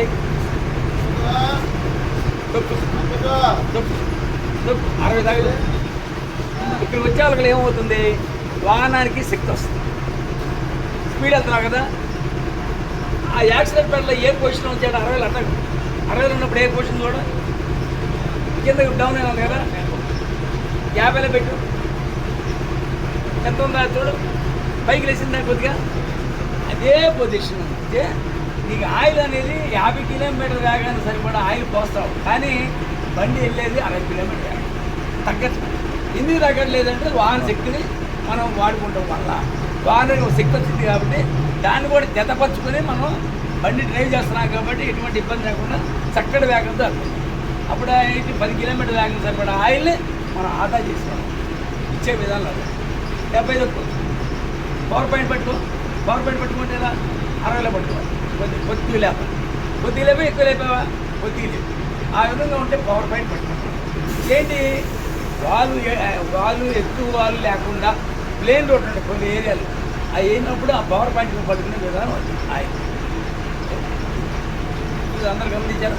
చేయి. తొక్కు 60 దాకా. ఇక్కడ వచ్చే వాళ్ళకి ఏమవుతుంది, వాహనానికి శక్తి వస్తుంది, స్పీడ్ వెళ్తున్నావు కదా. ఆ యాక్సిడెంట్ పెడలో ఏ పొజిషన్ వచ్చాడు 60 అట్లా 60 ఉన్నప్పుడు ఏ పొజిషన్ కూడా కింద డౌన్ అయినా కదా, 50లో పెట్టు. ఎంత ఉందా చూడు, పైకి లేచిందా కొద్దిగా, అదే పొజిషన్ ఉంటే నీకు ఆయిల్ అనేది 50 కిలోమీటర్ వేగానే సరిపడా ఆయిల్ పోస్తావు, కానీ బండి వెళ్ళేది 60 కిలోమీటర్ వేగం తగ్గట్టు. ఎందుకు తగ్గట్లేదంటే వాహన శక్తిని మనం వాడుకుంటాం వల్ల వాహనానికి ఒక శక్తి వచ్చింది కాబట్టి దాన్ని కూడా జతపరుచుకొని మనం బండి డ్రైవ్ చేస్తున్నాం కాబట్టి ఎటువంటి ఇబ్బంది లేకుండా చక్కటి వేగంతో వెళ్తుంది. అప్పుడు 10 కిలోమీటర్ వేగం సరిపడా ఆయిల్ని మనం ఆదా చేసుకోవాలి. ఇచ్చే విధానం 70 తక్కువ. పవర్ పాయింట్ పట్టుకుంటే ఎలా 60లో పట్టుకోవాలి. కొద్దిగా లేపాలి, కొద్దిగా లేపి ఎక్కువ లేపావా కొద్దిగా లేపు. ఆ విధంగా ఉంటే పవర్ పాయింట్ పట్టుకుంటాం. ఏంటి వాళ్ళు ఎక్కువ వాళ్ళు లేకుండా ప్లేన్ రోడ్ ఉంటాయి కొన్ని ఏరియాలు, అవి అయినప్పుడు ఆ పవర్ పాయింట్ పట్టుకునే విధానం అది. ఇది అందరు గమనించారు.